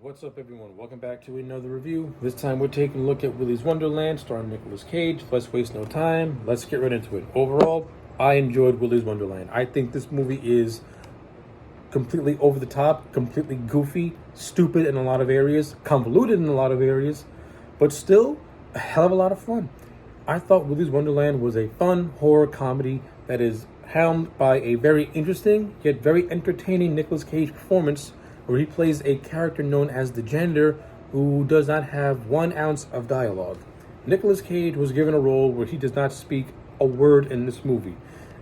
What's up, everyone? Welcome back to another review. This time we're taking a look at Willy's Wonderland, starring Nicolas Cage. Let's waste no time. Let's get right into it. Overall, I enjoyed Willy's Wonderland. I think this movie is completely over the top, completely goofy, stupid in a lot of areas, convoluted in a lot of areas, but still a hell of a lot of fun. I thought Willy's Wonderland was a fun horror comedy that is helmed by a very interesting yet very entertaining Nicolas Cage performance, where he plays a character known as the Janitor who does not have 1 ounce of dialogue. Nicolas Cage was given a role where he does not speak a word in this movie.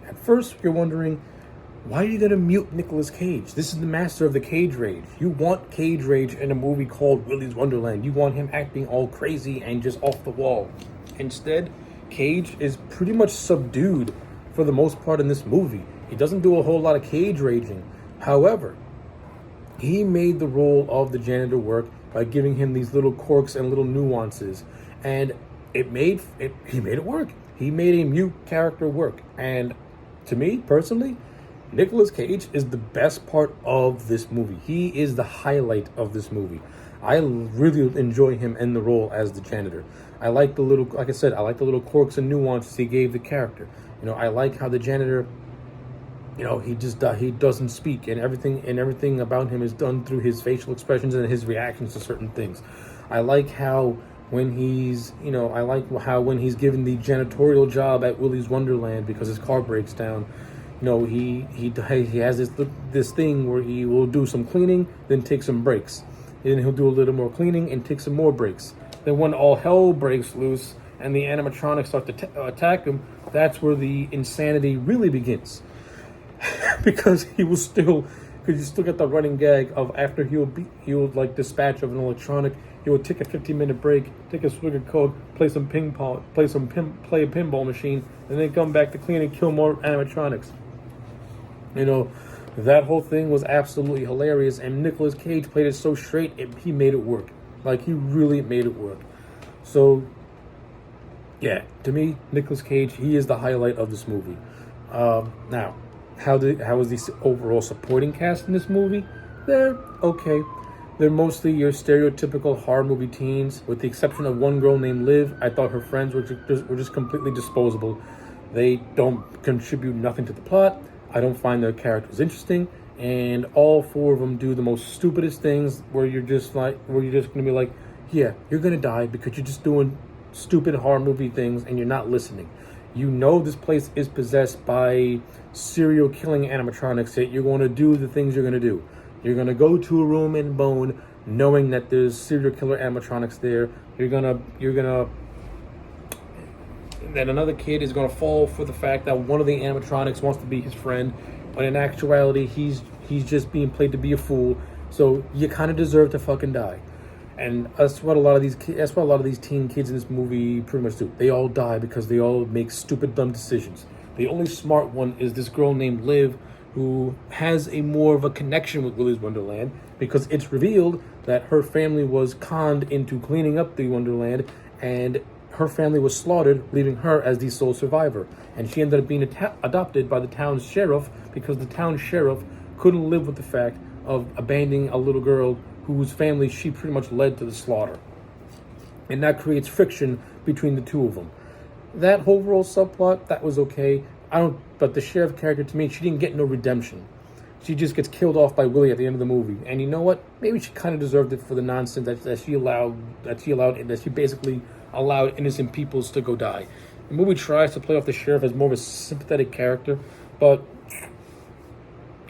At first, you're wondering, why are you going to mute Nicolas Cage? This is the master of the cage rage. You want cage rage in a movie called Willy's Wonderland. You want him acting all crazy and just off the wall. Instead, Cage is pretty much subdued for the most part in this movie. He doesn't do a whole lot of cage raging. However, he made the role of the janitor work by giving him these little quirks and little nuances, and he made it work. He made a mute character work, and to me personally, Nicolas Cage is the best part of this movie. He is the highlight of this movie. I really enjoy him in the role as the janitor. I like the little, like I said, I like the little quirks and nuances he gave the character. I like how the janitor, he doesn't speak, and everything about him is done through his facial expressions and his reactions to certain things. I like how when he's given the janitorial job at Willy's Wonderland because his car breaks down, he has this thing where he will do some cleaning, then take some breaks. Then he'll do a little more cleaning and take some more breaks. Then when all hell breaks loose and the animatronics start to attack him, that's where the insanity really begins. Because you still get the running gag of after he would like dispatch of an electronic, he would take a 15-minute break, take a swig of coke, play a pinball machine, and then come back to clean and kill more animatronics. That whole thing was absolutely hilarious, and Nicolas Cage played it so straight, he made it work. Like, he really made it work. So, yeah, to me, Nicolas Cage, he is the highlight of this movie. Now, how is the overall supporting cast in this movie? They're okay. They're mostly your stereotypical horror movie teens, with the exception of one girl named Liv. I thought her friends were just completely disposable. They don't contribute nothing to the plot. I don't find their characters interesting, and all 4 of them do the most stupidest things where you're just gonna be like, yeah, you're gonna die because you're just doing stupid horror movie things and you're not listening. This place is possessed by serial killing animatronics, that you're going to do the things you're going to do. You're going to go to a room and bone knowing that there's serial killer animatronics there. Then another kid is going to fall for the fact that one of the animatronics wants to be his friend, but in actuality, he's just being played to be a fool. So you kind of deserve to fucking die. And that's what a lot of these teen kids in this movie pretty much do. They all die because they all make stupid, dumb decisions. The only smart one is this girl named Liv, who has more of a connection with Willy's Wonderland, because it's revealed that her family was conned into cleaning up the Wonderland, and her family was slaughtered, leaving her as the sole survivor. And she ended up being adopted by the town's sheriff, because the town sheriff couldn't live with the fact of abandoning a little girl whose family she pretty much led to the slaughter. And that creates friction between the 2 of them. That overall subplot, that was okay. But the sheriff character, to me, she didn't get no redemption. She just gets killed off by Willy at the end of the movie. And you know what? Maybe she kind of deserved it for the nonsense that she basically allowed innocent peoples to go die. The movie tries to play off the sheriff as more of a sympathetic character, but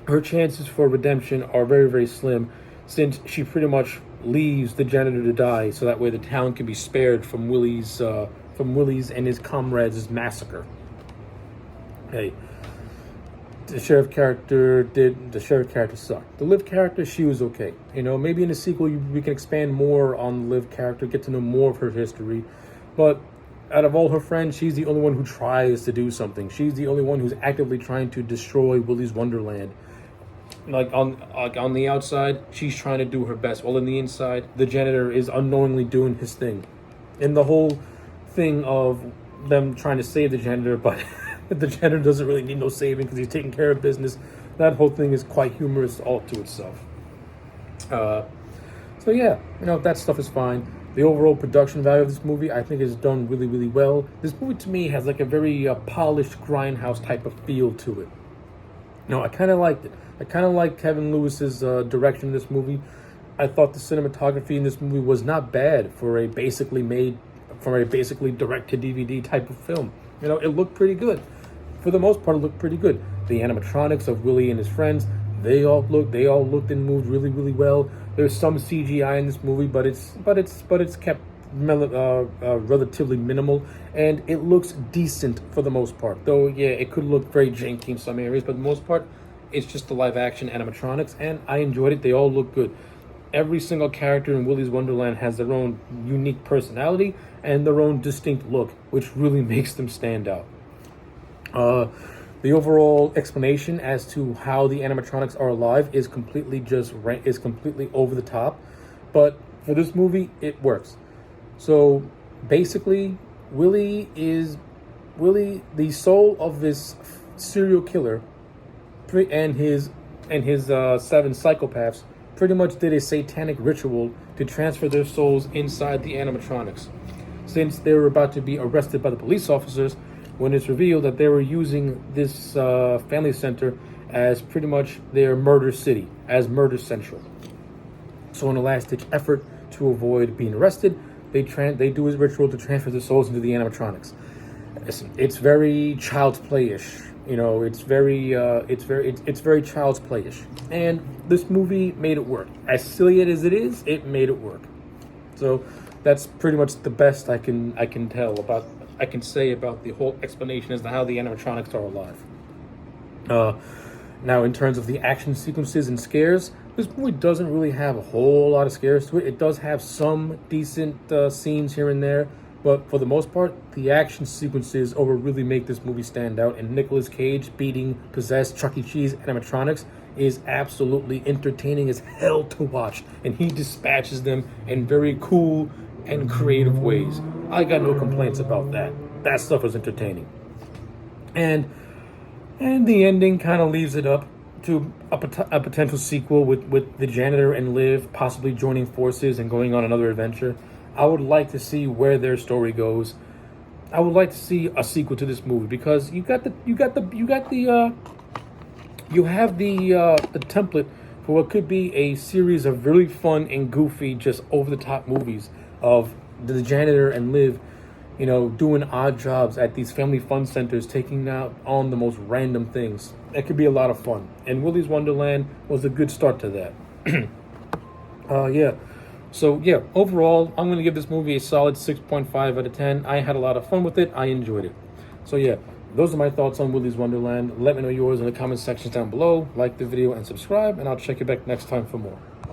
her chances for redemption are very, very slim, since she pretty much leaves the janitor to die, so that way the town can be spared from Willy's and his comrades' massacre. Hey, the sheriff character sucked. The Liv character, she was okay. Maybe in the sequel we can expand more on the Liv character, get to know more of her history. But out of all her friends, she's the only one who tries to do something. She's the only one who's actively trying to destroy Willy's Wonderland. Like on the outside, she's trying to do her best, while in the inside, the janitor is unknowingly doing his thing. And the whole thing of them trying to save the janitor, but the janitor doesn't really need no saving because he's taking care of business. That whole thing is quite humorous all to itself. So So yeah, that stuff is fine. The overall production value of this movie, I think, is done really, really well. This movie to me has like a very polished grindhouse type of feel to it. I kind of liked it. I kind of like Kevin Lewis's direction in this movie. I thought the cinematography in this movie was not bad for a basically direct to DVD type of film. It looked pretty good. For the most part, it looked pretty good. The animatronics of Willy and his friends, they all looked and moved really, really well. There's some CGI in this movie, but it's kept relatively minimal, and it looks decent for the most part. Though, yeah, it could look very janky in some areas, but for the most part, it's just the live action animatronics, and I enjoyed it. They all look good. Every single character in Willy's Wonderland has their own unique personality and their own distinct look, which really makes them stand out. The overall explanation as to how the animatronics are alive is completely over the top, but for this movie, it works. So basically, Willy, the soul of this serial killer, and his 7 psychopaths, pretty much did a satanic ritual to transfer their souls inside the animatronics. Since they were about to be arrested by the police officers, when it's revealed that they were using this family center as pretty much their murder city, as murder central. So in a last-ditch effort to avoid being arrested, they do his ritual to transfer the souls into the animatronics. Listen, it's very child's play-ish. It's very child's play-ish. And this movie made it work. As silly as it is, it made it work. So that's pretty much the best I can say about the whole explanation as to how the animatronics are alive. Now, in terms of the action sequences and scares, this movie doesn't really have a whole lot of scares to it. It does have some decent scenes here and there, but for the most part, the action sequences really make this movie stand out. And Nicolas Cage beating possessed Chucky Cheese animatronics is absolutely entertaining as hell to watch, and he dispatches them in very cool and creative ways. I got no complaints about that. That stuff was entertaining. And the ending kind of leaves it up to a potential sequel with the janitor and Liv possibly joining forces and going on another adventure. I would like to see where their story goes. I would like to see a sequel to this movie, because you have the template for what could be a series of really fun and goofy, just over the top movies of the janitor and Liv, doing odd jobs at these family fun centers, taking out on the most random things. That could be a lot of fun. And Willy's Wonderland was a good start to that. Yeah. So, yeah, overall, I'm going to give this movie a solid 6.5 out of 10. I had a lot of fun with it. I enjoyed it. So, yeah, those are my thoughts on Willy's Wonderland. Let me know yours in the comment sections down below. Like the video and subscribe, and I'll check you back next time for more.